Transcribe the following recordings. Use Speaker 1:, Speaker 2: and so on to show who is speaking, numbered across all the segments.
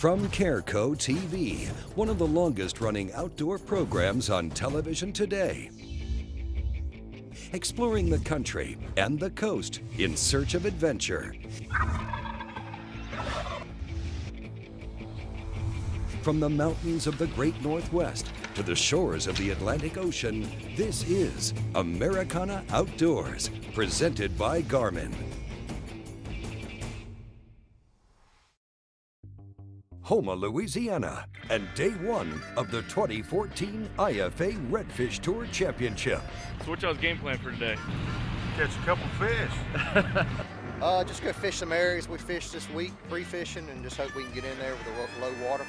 Speaker 1: From Careco TV, one of the longest-running outdoor programs on television today. Exploring the country and the coast in search of adventure. From the mountains of the Great Northwest to the shores of the Atlantic Ocean, this is Americana Outdoors, presented by Garmin. Houma, Louisiana, and day one of the 2014 IFA Redfish Tour Championship.
Speaker 2: So what's y'all's game plan for today?
Speaker 3: Catch a couple fish.
Speaker 4: Just go fish some areas we fished this week, pre-fishing, and just hope we can get in there with the low water.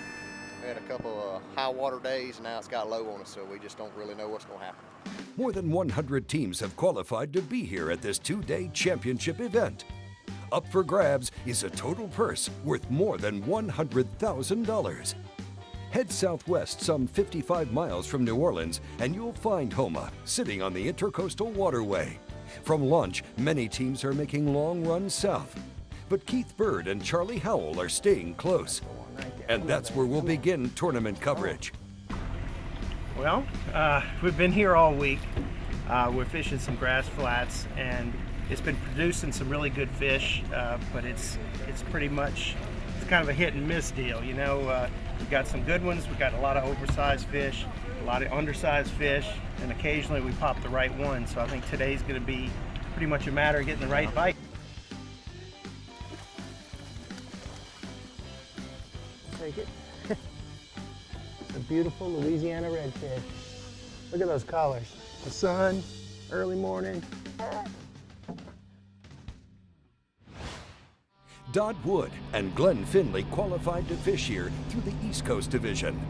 Speaker 4: We had a couple of high water days, and now it's got low on us, so we just don't really know what's going to happen.
Speaker 1: More than 100 teams have qualified to be here at this two-day championship event. Up for grabs is a total purse worth more than $100,000. Head southwest some 55 miles from New Orleans, and you'll find Houma sitting on the Intercoastal Waterway. From launch, many teams are making long runs south. But Keith Bird and Charlie Howell are staying close. And that's where we'll begin tournament coverage.
Speaker 5: Well, we've been here all week. We're fishing some grass flats, and it's been producing some really good fish, but it's pretty much, it's kind of a hit and miss deal. You know, we've got some good ones, we've got a lot of oversized fish, a lot of undersized fish, and occasionally we pop the right one. So I think today's going to be pretty much a matter of getting the right bite. Take it. It's a beautiful Louisiana redfish. Look at those colors. The sun, early morning.
Speaker 1: Dodd Wood and Glenn Finley qualified to fish here through the East Coast Division.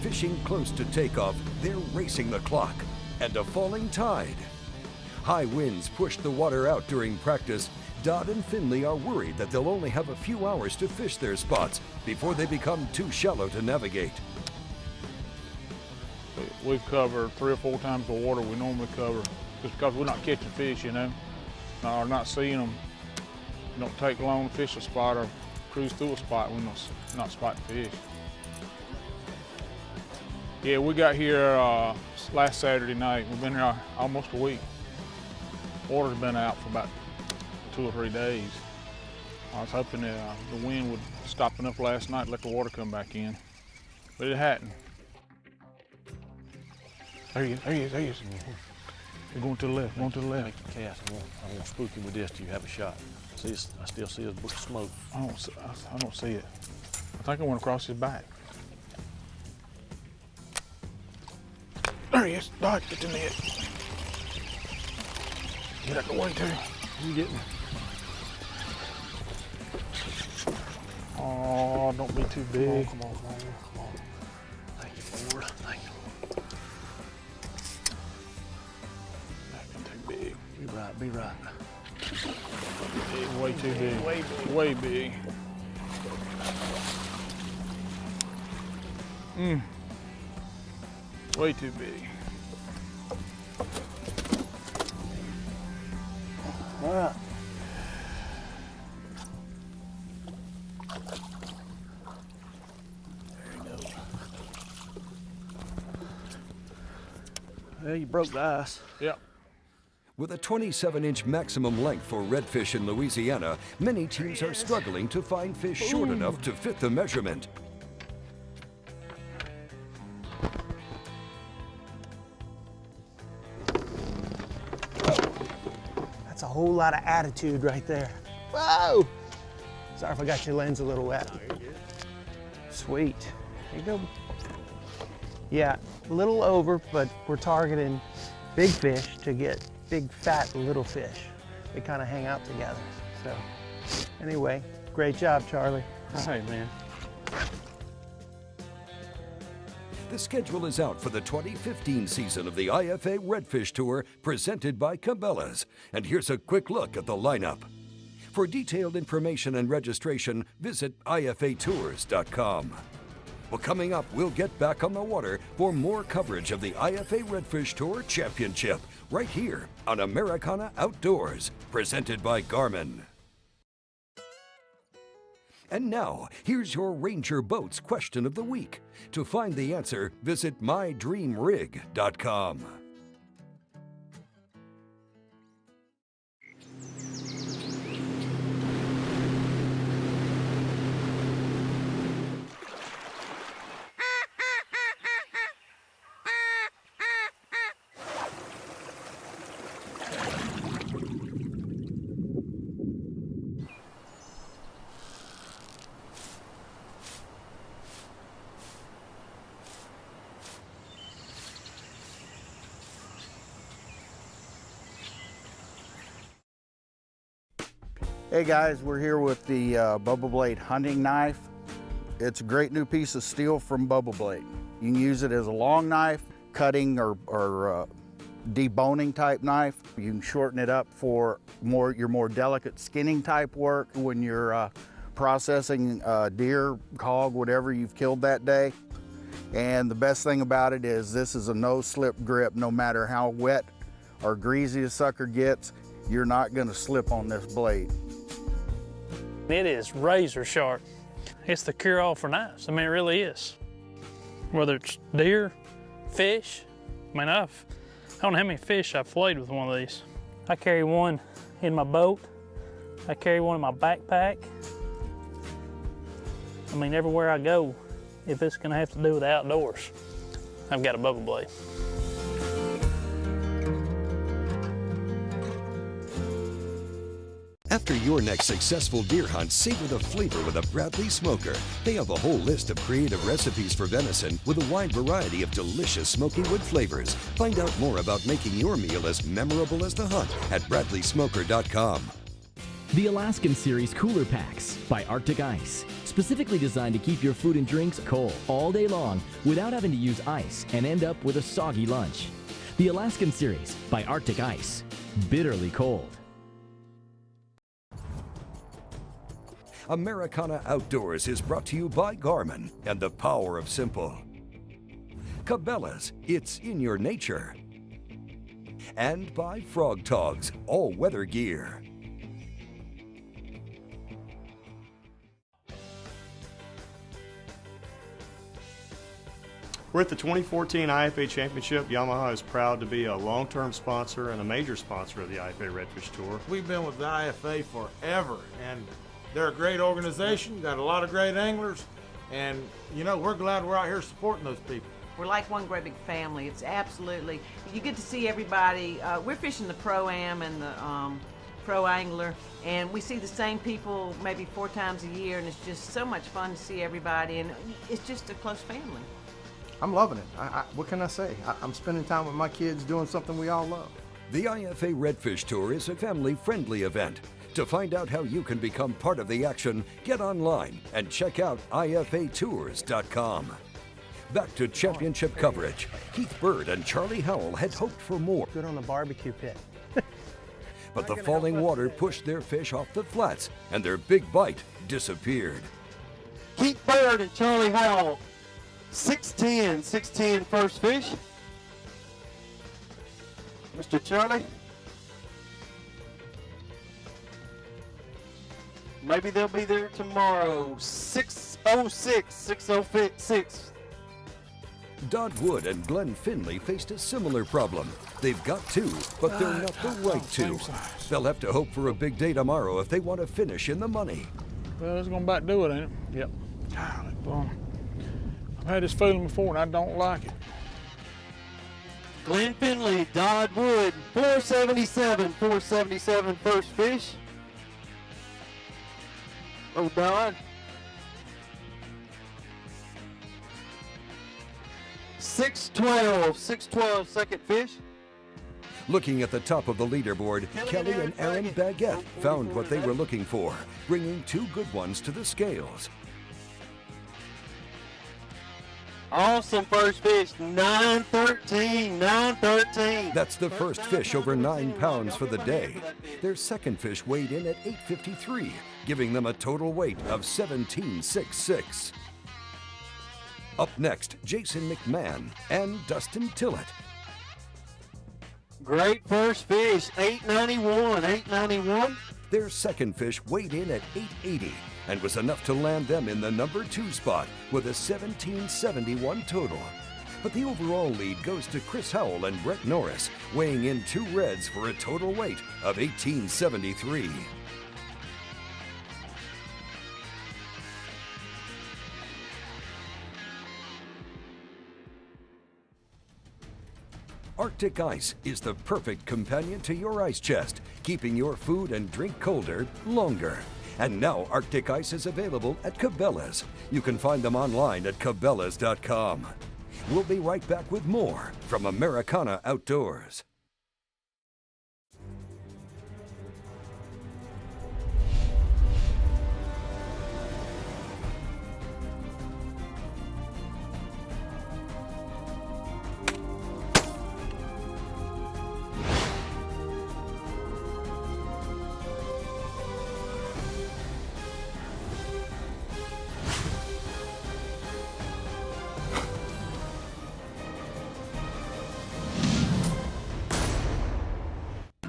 Speaker 1: Fishing close to takeoff, they're racing the clock, and a falling tide. High winds pushed the water out during practice. Dodd and Finley are worried that they'll only have a few hours to fish their spots before they become too shallow to navigate.
Speaker 6: We've covered 3 or 4 times the water we normally cover, just because we're not catching fish, you know, or not seeing them. It don't take long to fish a spot or cruise through a spot when we're not spotting fish. Yeah, we got here last Saturday night. We've been here almost a week. Water's been out for about 2 or 3 days. I was hoping the wind would stop enough last night to let the water come back in, but it hadn't. There he is, there he is, there he is. You're going to the left, going to the left.
Speaker 3: Make the cast. I'm gonna spook him with this till you have a shot. See, I still see a bush of smoke.
Speaker 6: I don't see it. I think I went across his back. There he is. Dodge, get the net. Get out the way too. You getting? Oh, don't be too big.
Speaker 3: Come on. Thank you, Lord. Thank you.
Speaker 6: Not too big.
Speaker 3: Be right.
Speaker 6: Way too big. Way big. Way too big.
Speaker 5: All right.
Speaker 3: There you go. Well, you broke the ice.
Speaker 6: Yep.
Speaker 1: With a 27-inch maximum length for redfish in Louisiana, many teams are struggling to find fish short enough to fit the measurement.
Speaker 5: That's a whole lot of attitude right there. Whoa! Sorry if I got your lens a little wet. Sweet. There you go. Yeah, a little over, but we're targeting big fish to get big, fat, little fish. They kind of hang out together. So, anyway, great job, Charlie.
Speaker 3: Hey, man.
Speaker 1: The schedule is out for the 2015 season of the IFA Redfish Tour presented by Cabela's. And here's a quick look at the lineup. For detailed information and registration, visit ifatours.com. Well, coming up, we'll get back on the water for more coverage of the IFA Redfish Tour Championship right here on Americana Outdoors, presented by Garmin. And now, here's your Ranger Boats question of the week. To find the answer, visit mydreamrig.com.
Speaker 7: Hey guys, we're here with the Bubble Blade hunting knife. It's a great new piece of steel from Bubble Blade. You can use it as a long knife, cutting or deboning type knife. You can shorten it up for your more delicate skinning type work when you're processing deer, hog, whatever you've killed that day. And the best thing about it is this is a no-slip grip. No matter how wet or greasy a sucker gets, you're not gonna slip on this blade.
Speaker 8: It is razor sharp. It's the cure-all for knives. I mean, it really is. Whether it's deer, fish, I mean, I don't know how many fish I've filleted with one of these. I carry one in my boat. I carry one in my backpack. I mean, everywhere I go, if it's gonna have to do with the outdoors, I've got a Bubble Blade.
Speaker 1: After your next successful deer hunt, savor the flavor with a Bradley Smoker. They have a whole list of creative recipes for venison with a wide variety of delicious smoky wood flavors. Find out more about making your meal as memorable as the hunt at bradleysmoker.com.
Speaker 9: The Alaskan Series Cooler Packs by Arctic Ice. Specifically designed to keep your food and drinks cold all day long without having to use ice and end up with a soggy lunch. The Alaskan Series by Arctic Ice. Bitterly cold.
Speaker 1: Americana Outdoors is brought to you by Garmin and the power of simple. Cabela's, it's in your nature. And by Frog Togs, all-weather gear.
Speaker 10: We're at the 2014 IFA Championship. Yamaha is proud to be a long-term sponsor and a major sponsor of the IFA Redfish Tour.
Speaker 11: We've been with the IFA forever, and they're a great organization, got a lot of great anglers, and you know, we're glad we're out here supporting those people.
Speaker 12: We're like one great big family. It's absolutely, you get to see everybody. We're fishing the Pro-Am and the Pro Angler, and we see the same people maybe 4 times a year, and it's just so much fun to see everybody, and it's just a close family.
Speaker 13: I'm loving it. What can I say? I'm spending time with my kids doing something we all love.
Speaker 1: The IFA Redfish Tour is a family-friendly event. To find out how you can become part of the action, get online and check out IFAtours.com. Back to championship coverage. Keith Bird and Charlie Howell had hoped for more.
Speaker 5: Good on the barbecue pit.
Speaker 1: But the falling water pushed their fish off the flats, and their big bite disappeared.
Speaker 14: Keith Bird and Charlie Howell, 6'10", first fish. Mr. Charlie. Maybe they'll be there tomorrow. 606, 606.
Speaker 1: Dodd Wood and Glenn Finley faced a similar problem. They've got 2, but they're not the right 2. They'll have to hope for a big day tomorrow if they want to finish in the money.
Speaker 6: Well, it's going to about do it, ain't it?
Speaker 10: Yep.
Speaker 6: Golly, boy. I've had this feeling before, and I don't like it.
Speaker 14: Glenn Finley, Dodd Wood, 477 first fish. Oh, Dodd. 612 second fish.
Speaker 1: Looking at the top of the leaderboard, Kelly and Aaron Baguette found what they were looking for, bringing 2 good ones to the scales.
Speaker 14: Awesome first fish, 913.
Speaker 1: That's the first fish over 9 pounds for the day. Their second fish weighed in at 853, giving them a total weight of 1766. Up next, Jason McMahon and Dustin Tillett.
Speaker 14: Great first fish, 891.
Speaker 1: Their second fish weighed in at 880 and was enough to land them in the number 2 spot with a 1771 total. But the overall lead goes to Chris Howell and Brett Norris, weighing in 2 reds for a total weight of 1873. Arctic Ice is the perfect companion to your ice chest, keeping your food and drink colder longer. And now Arctic Ice is available at Cabela's. You can find them online at Cabela's.com. We'll be right back with more from Americana Outdoors.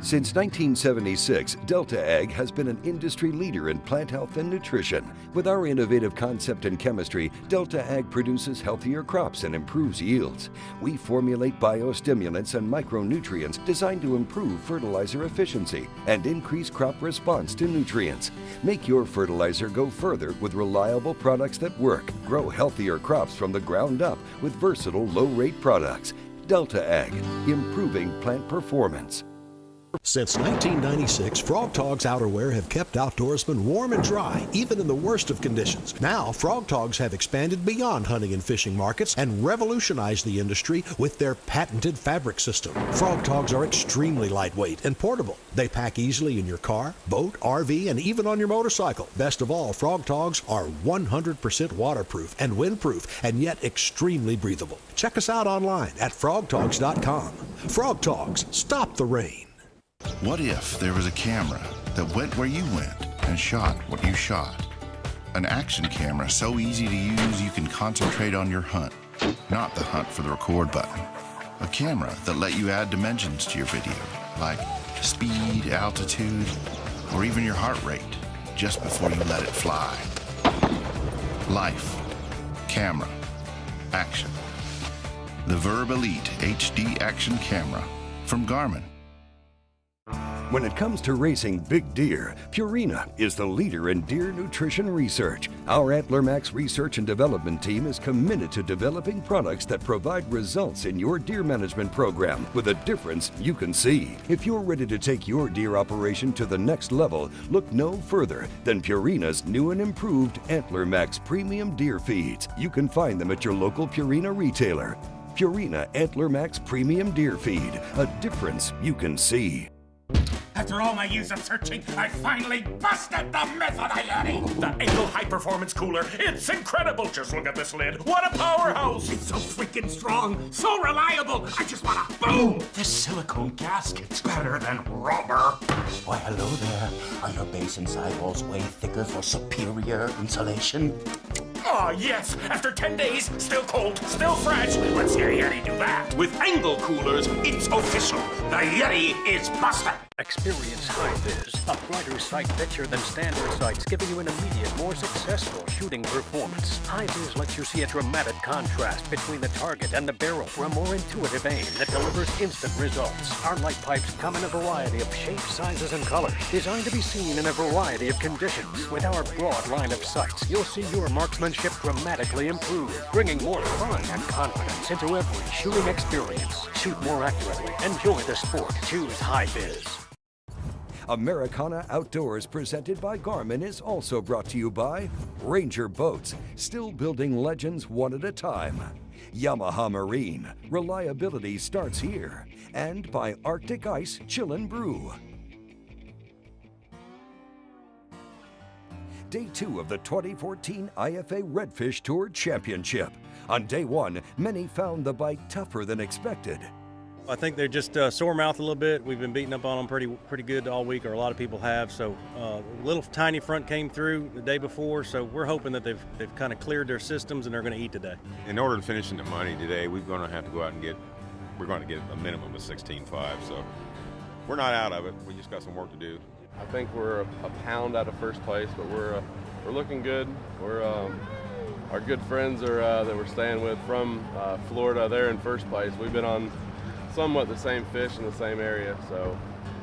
Speaker 1: Since 1976, Delta Ag has been an industry leader in plant health and nutrition. With our innovative concept and chemistry, Delta Ag produces healthier crops and improves yields. We formulate biostimulants and micronutrients designed to improve fertilizer efficiency and increase crop response to nutrients. Make your fertilizer go further with reliable products that work. Grow healthier crops from the ground up with versatile low-rate products. Delta Ag, improving plant performance.
Speaker 15: Since 1996, Frog Togs outerwear have kept outdoorsmen warm and dry, even in the worst of conditions. Now, Frog Togs have expanded beyond hunting and fishing markets and revolutionized the industry with their patented fabric system. Frog Togs are extremely lightweight and portable. They pack easily in your car, boat, RV, and even on your motorcycle. Best of all, Frog Togs are 100% waterproof and windproof, and yet extremely breathable. Check us out online at frogtogs.com. Frog Togs, stop the rain.
Speaker 16: What if there was a camera that went where you went and shot what you shot? An action camera so easy to use you can concentrate on your hunt, not the hunt for the record button. A camera that let you add dimensions to your video, like speed, altitude, or even your heart rate, just before you let it fly. Life, camera, action. The Verb Elite HD Action Camera from Garmin.
Speaker 1: When it comes to racing big deer, Purina is the leader in deer nutrition research. Our Antler Max research and development team is committed to developing products that provide results in your deer management program with a difference you can see. If you're ready to take your deer operation to the next level, look no further than Purina's new and improved Antler Max Premium Deer Feeds. You can find them at your local Purina retailer. Purina Antler Max Premium Deer Feed, a difference you can see.
Speaker 17: After all my years of searching, I finally busted the myth of the Yeti! The Angle High Performance Cooler, it's incredible! Just look at this lid, what a powerhouse! It's so freaking strong, so reliable, I just wanna boom! This silicone gasket's better than rubber!
Speaker 18: Why, hello there. Are your base and sidewalls way thicker for superior insulation?
Speaker 17: Oh, yes! After 10 days, still cold, still fresh. Let's see a Yeti do that. With Angle Coolers, it's official. The Yeti is busted.
Speaker 19: Experience Hi-Vis, a brighter sight picture than standard sights, giving you an immediate, more successful shooting performance. Hi-Vis lets you see a dramatic contrast between the target and the barrel for a more intuitive aim that delivers instant results. Our light pipes come in a variety of shapes, sizes, and colors, designed to be seen in a variety of conditions. With our broad line of sights, you'll see your marksmanship dramatically improve, bringing more fun and confidence into every shooting experience. Shoot more accurately. Enjoy the sport. Choose Hi-Vis.
Speaker 1: Americana Outdoors, presented by Garmin, is also brought to you by Ranger Boats, still building legends one at a time. Yamaha Marine, reliability starts here. And by Arctic Ice Chill & Brew. Day 2 of the 2014 IFA Redfish Tour Championship. On day 1, many found the bite tougher than expected.
Speaker 20: I think they're just sore mouth a little bit. We've been beating up on them pretty good all week, or a lot of people have. So a little tiny front came through the day before, so we're hoping that they've kind of cleared their systems and they're going to eat today.
Speaker 21: In order to finish in the money today, we're going to have to go out and we're going to get a minimum of 16.5. So we're not out of it. We just got some work to do.
Speaker 2: I think we're a pound out of first place, but we're looking good. We're our good friends are that we're staying with from Florida. They're in first place. We've been on somewhat the same fish in the same area, so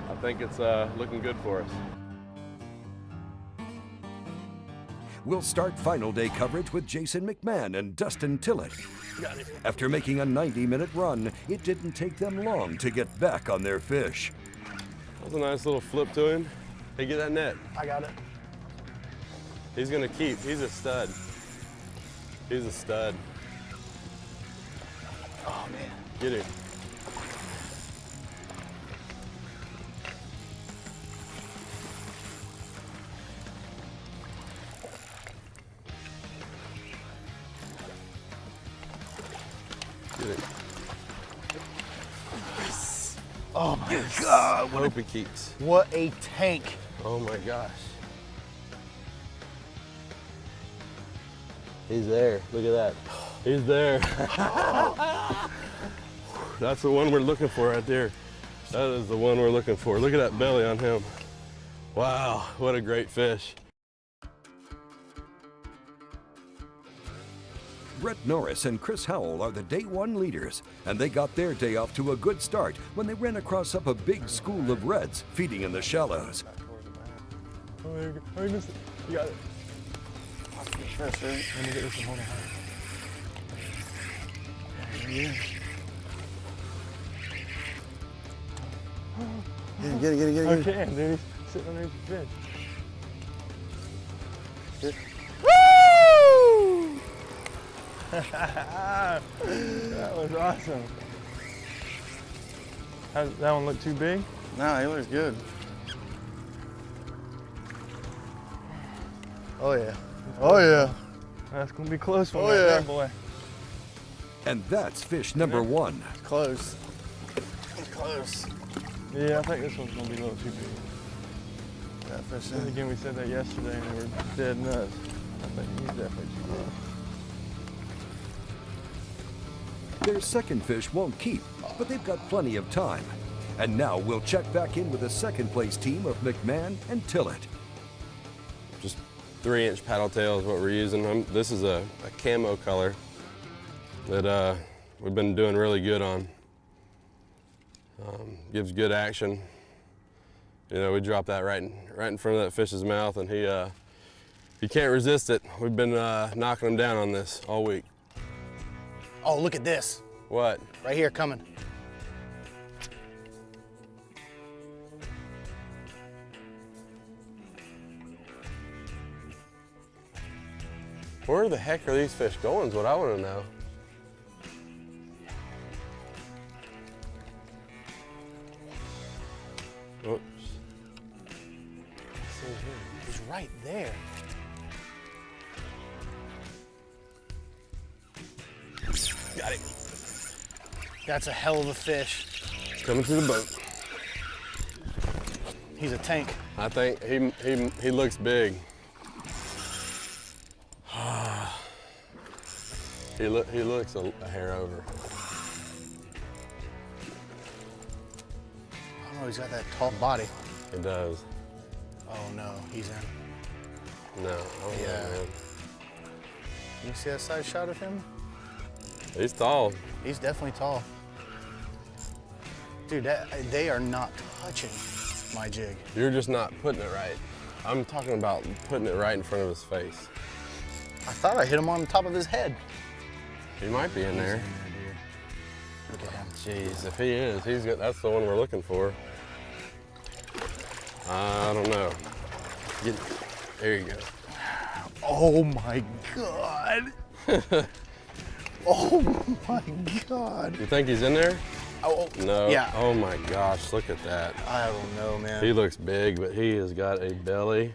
Speaker 2: I think it's looking good for us.
Speaker 1: We'll start final day coverage with Jason McMahon and Dustin Tillett. After making a 90-minute run, it didn't take them long to get back on their fish.
Speaker 2: That was a nice little flip to him. Hey, get that net.
Speaker 5: I got it.
Speaker 2: He's gonna keep. He's a stud. He's a stud.
Speaker 5: Oh, man.
Speaker 2: Get him. Get it.
Speaker 5: Oh my God!
Speaker 2: Hope he keeps.
Speaker 5: What a tank!
Speaker 2: Oh my gosh. He's there. Look at that. He's there. That's the one we're looking for right there. That is the one we're looking for. Look at that belly on him. Wow, what a great fish.
Speaker 1: Brett Norris and Chris Howell are the day one leaders, and they got their day off to a good start when they ran across up a big school of reds feeding in the shallows.
Speaker 2: Oh, there you go. Oh, you missed it. You got it.
Speaker 5: Let me get this one. Hold on. Yeah. Get it.
Speaker 2: I can, dude. He's sitting underneath the fish. Good.
Speaker 5: Woo!
Speaker 2: That was awesome. That one look too big?
Speaker 5: No, he looks good. Oh yeah. Oh yeah.
Speaker 2: That's gonna be close one
Speaker 5: oh,
Speaker 2: right
Speaker 5: yeah.
Speaker 2: there, boy.
Speaker 1: And that's fish number one.
Speaker 5: Close. Close.
Speaker 2: Yeah, I think this one's gonna be a little too big.
Speaker 5: That fish
Speaker 2: And again, we said that yesterday and we were dead nuts. I think he's definitely too big.
Speaker 1: Their second fish won't keep, but they've got plenty of time. And now we'll check back in with the second place team of McMahon and Tillett.
Speaker 2: Just 3-inch paddle tail is what we're using. This is a camo color that we've been doing really good on. Gives good action. You know, we drop that right in front of that fish's mouth, and he can't resist it. We've been knocking him down on this all week.
Speaker 5: Oh, look at this.
Speaker 2: What?
Speaker 5: Right here, coming.
Speaker 2: Where the heck are these fish going is what I want to know. Oops.
Speaker 5: He's right there. Got it. That's a hell of a fish.
Speaker 2: Coming to the boat.
Speaker 5: He's a tank.
Speaker 2: I think he looks big. He looks a hair over.
Speaker 5: Oh, he's got that tall body.
Speaker 2: He does.
Speaker 5: Oh no, he's in.
Speaker 2: No. Oh
Speaker 5: Yeah.
Speaker 2: man.
Speaker 5: You see that side shot of him?
Speaker 2: He's tall.
Speaker 5: He's definitely tall. Dude, they are not touching my jig.
Speaker 2: You're just not putting it right. I'm talking about putting it right in front of his face.
Speaker 5: I thought I hit him on the top of his head.
Speaker 2: He might be in there.
Speaker 5: Look at him.
Speaker 2: Jeez, if he is, that's the one we're looking for. I don't know. There you go.
Speaker 5: Oh my God. Oh my God.
Speaker 2: You think he's in there?
Speaker 5: Oh,
Speaker 2: no.
Speaker 5: Yeah.
Speaker 2: Oh my gosh, look at that.
Speaker 5: I don't know, man.
Speaker 2: He looks big, but he has got a belly.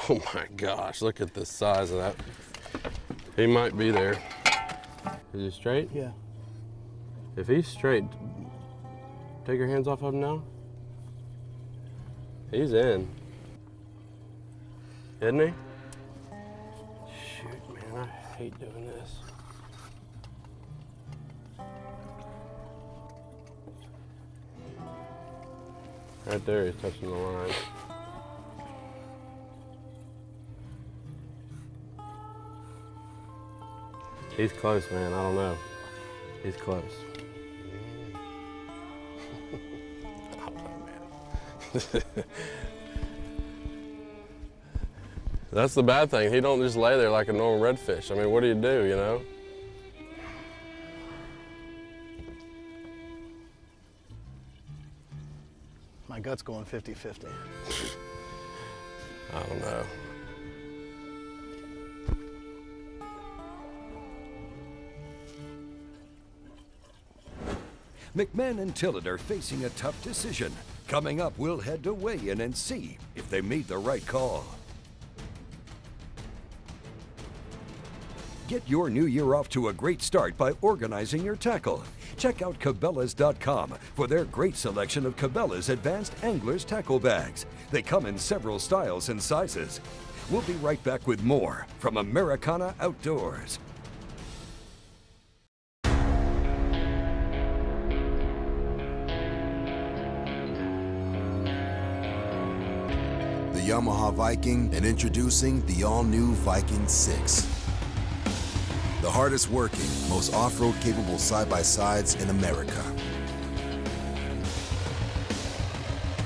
Speaker 2: Oh my gosh, look at the size of that. He might be there. Is he straight?
Speaker 5: Yeah.
Speaker 2: If he's straight, take your hands off of him now. He's in. Isn't he? Shoot, man, I hate doing this. Right there, he's touching the line. He's close, man. I don't know. He's close.
Speaker 3: I don't know, man.
Speaker 2: That's the bad thing. He don't just lay there like a normal redfish. I mean, what do you do, you know?
Speaker 13: My gut's going 50-50.
Speaker 2: I don't know.
Speaker 1: McMahon and Tillett are facing a tough decision. Coming up, we'll head to weigh-in and see if they made the right call. Get your new year off to a great start by organizing your tackle. Check out Cabela's.com for their great selection of Cabela's Advanced Anglers tackle bags. They come in several styles and sizes. We'll be right back with more from Americana Outdoors.
Speaker 4: The Yamaha Viking, and introducing the all-new Viking 6. The hardest working, most off-road capable side-by-sides in America.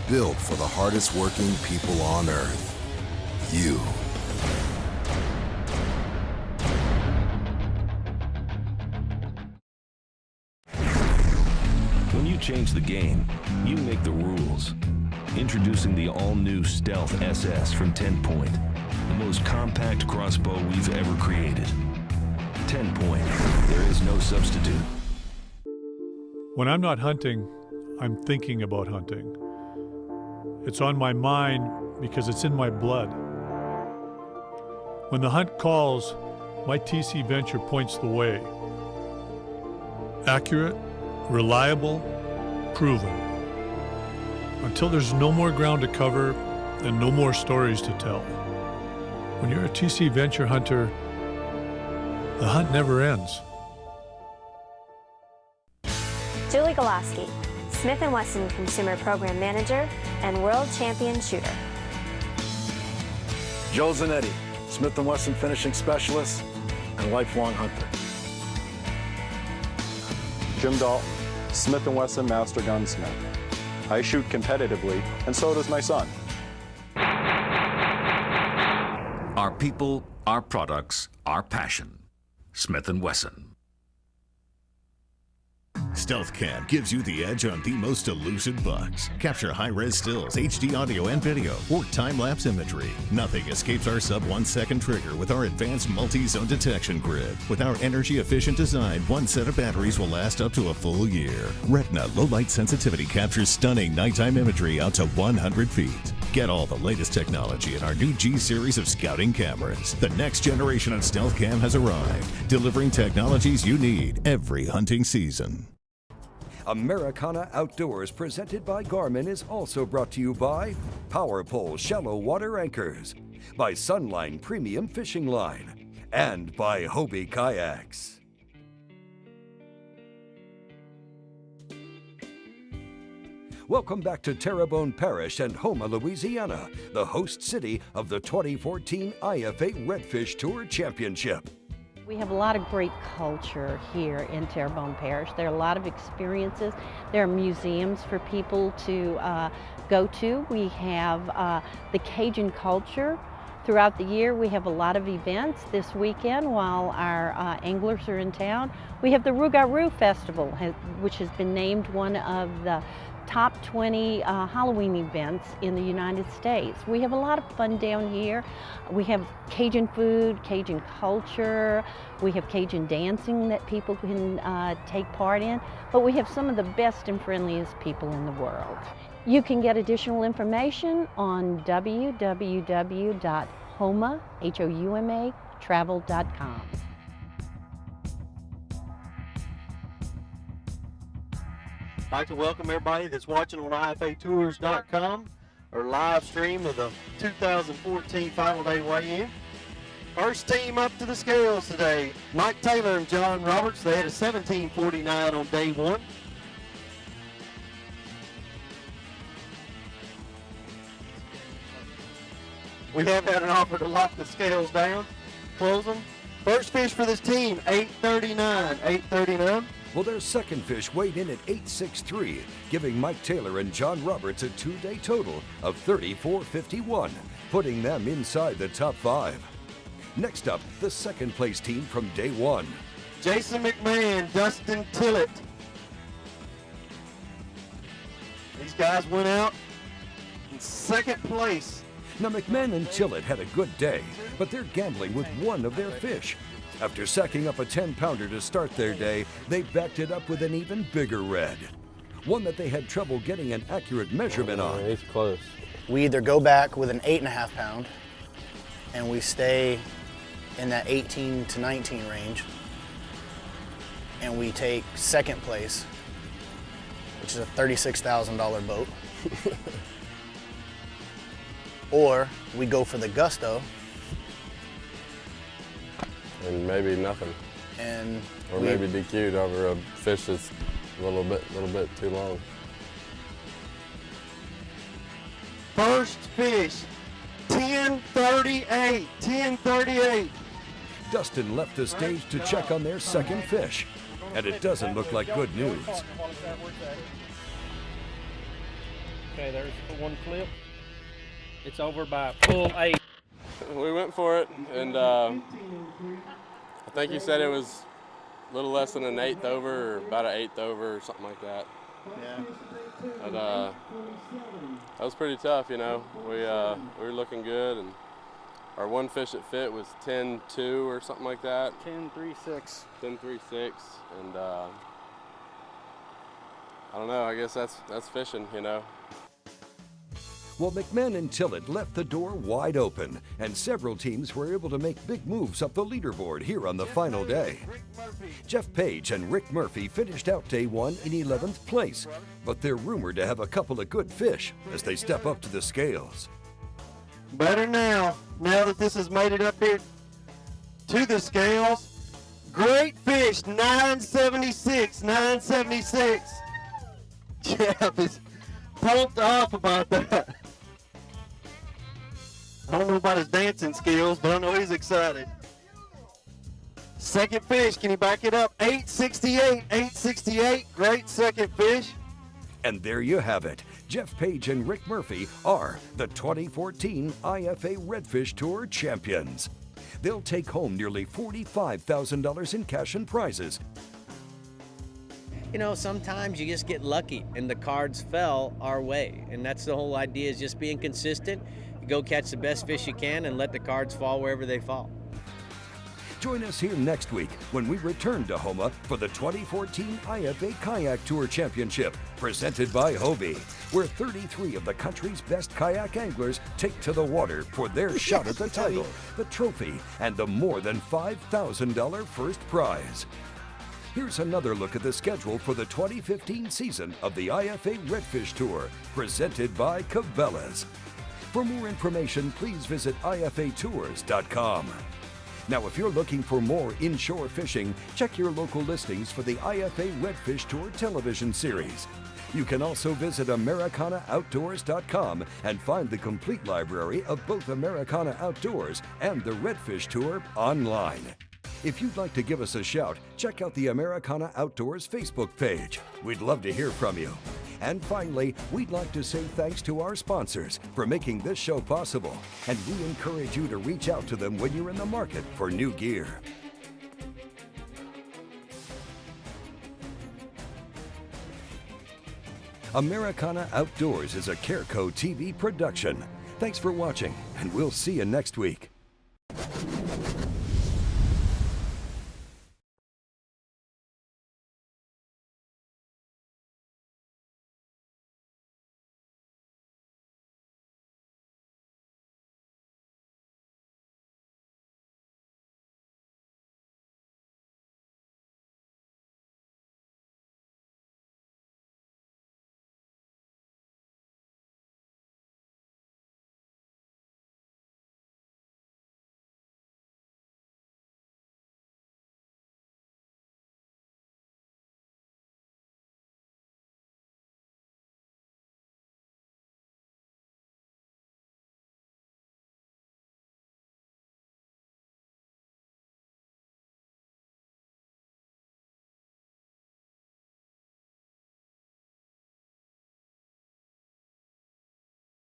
Speaker 4: Built for the hardest working people on Earth. You.
Speaker 22: When you change the game, you make the rules. Introducing the all-new Stealth SS from 10 Point, the most compact crossbow we've ever created. 10 Point, there is no substitute.
Speaker 23: When I'm not hunting, I'm thinking about hunting. It's on my mind because it's in my blood. When the hunt calls, my TC Venture points the way. Accurate, reliable, proven. Until there's no more ground to cover and no more stories to tell. When you're a TC Venture hunter, the hunt never ends.
Speaker 24: Julie Goloski, Smith & Wesson Consumer Program Manager and World Champion Shooter.
Speaker 3: Joe Zanetti, Smith & Wesson Finishing Specialist and lifelong hunter.
Speaker 25: Jim Dalton, Smith & Wesson Master Gunsmith. I shoot competitively, and so does my son.
Speaker 26: Our people, our products, our passion. Smith & Wesson.
Speaker 27: Stealth Cam gives you the edge on the most elusive bucks. Capture high-res stills, HD audio and video, or time-lapse imagery. Nothing escapes our sub-1 second trigger with our advanced multi-zone detection grid. With our energy-efficient design, one set of batteries will last up to a full year. Retina low-light sensitivity captures stunning nighttime imagery out to 100 feet. Get all the latest technology in our new G series of scouting cameras. The next generation of Stealth Cam has arrived, delivering technologies you need every hunting season.
Speaker 1: Americana Outdoors, presented by Garmin, is also brought to you by Power Pole Shallow Water Anchors, by Sunline Premium Fishing Line, and by Hobie Kayaks. Welcome back to Terrebonne Parish and Houma, Louisiana, the host city of the 2014 IFA Redfish Tour Championship.
Speaker 28: We have a lot of great culture here in Terrebonne Parish. There are a lot of experiences. There are museums for people to go to. We have the Cajun culture. Throughout the year, we have a lot of events. This weekend, while our anglers are in town, we have the Rougarou Festival, which has been named one of the top 20 Halloween events in the United States. We have a lot of fun down here. We have Cajun food, Cajun culture, we have Cajun dancing that people can take part in, but we have some of the best and friendliest people in the world. You can get additional information on www.houma, Houma, travel.com.
Speaker 14: I'd like to welcome everybody that's watching on IFAtours.com, or live stream of the 2014 final day weigh-in. First team up to the scales today, Mike Taylor and John Roberts. They had a 17:49 on day one. We have had an offer to lock the scales down, close them. First fish for this team, 839. 839.
Speaker 1: Well, their second fish weighed in at 863, giving Mike Taylor and John Roberts a two-day total of 34.51, putting them inside the top 5. Next up, the second place team from day 1.
Speaker 14: Jason McMahon, Dustin Tillett. These guys went out in second place.
Speaker 1: Now, McMahon and Tillett had a good day, but they're gambling with one of their fish. After sacking up a 10-pounder to start their day, they backed it up with an even bigger red. One that they had trouble getting an accurate measurement on.
Speaker 2: He's close.
Speaker 6: We either go back with an 8.5 pound and we stay in that 18 to 19 range, and we take second place, which is a $36,000 boat. Or we go for the gusto.
Speaker 2: And maybe nothing. Or maybe DQ'd over a fish that's a little bit too long.
Speaker 14: First fish, 1038. 1038.
Speaker 1: Dustin left the stage to check on their second fish, and it doesn't look like good news.
Speaker 5: Okay, there's the one flip. It's over by full 8.
Speaker 2: We went for it, and I think he said it was a little less than an 1/8 over, or about an 1/8 over, or something like that.
Speaker 6: Yeah.
Speaker 2: But that was pretty tough, you know. We were looking good, and our one fish that fit was 10.2 or something like that.
Speaker 6: 10.36.
Speaker 2: 10.36, and I don't know. I guess that's fishing, you know.
Speaker 1: Well, McMahon and Tillett left the door wide open, and several teams were able to make big moves up the leaderboard here on the final day. Jeff Page and Rick Murphy finished out day 1 in 11th place, but they're rumored to have a couple of good fish as they step up to the scales.
Speaker 14: Better now that this has made it up here to the scales. Great fish, 976, 976. Jeff is pumped up about that. I don't know about his dancing skills, but I know he's excited. Second fish, can you back it up? 868, 868, great second fish.
Speaker 1: And there you have it. Jeff Page and Rick Murphy are the 2014 IFA Redfish Tour champions. They'll take home nearly $45,000 in cash and prizes.
Speaker 7: You know, sometimes you just get lucky and the cards fell our way. And that's the whole idea, is just being consistent. You go catch the best fish you can and let the cards fall wherever they fall.
Speaker 1: Join us here next week when we return to Houma for the 2014 IFA Kayak Tour Championship, presented by Hobie, where 33 of the country's best kayak anglers take to the water for their shot at the title, the trophy, and the more than $5,000 first prize. Here's another look at the schedule for the 2015 season of the IFA Redfish Tour, presented by Cabela's. For more information, please visit ifatours.com. Now, if you're looking for more inshore fishing, check your local listings for the IFA Redfish Tour television series. You can also visit AmericanaOutdoors.com and find the complete library of both Americana Outdoors and the Redfish Tour online. If you'd like to give us a shout, check out the Americana Outdoors Facebook page. We'd love to hear from you. And finally, we'd like to say thanks to our sponsors for making this show possible, and we encourage you to reach out to them when you're in the market for new gear. Americana Outdoors is a Careco TV production. Thanks for watching, and we'll see you next week.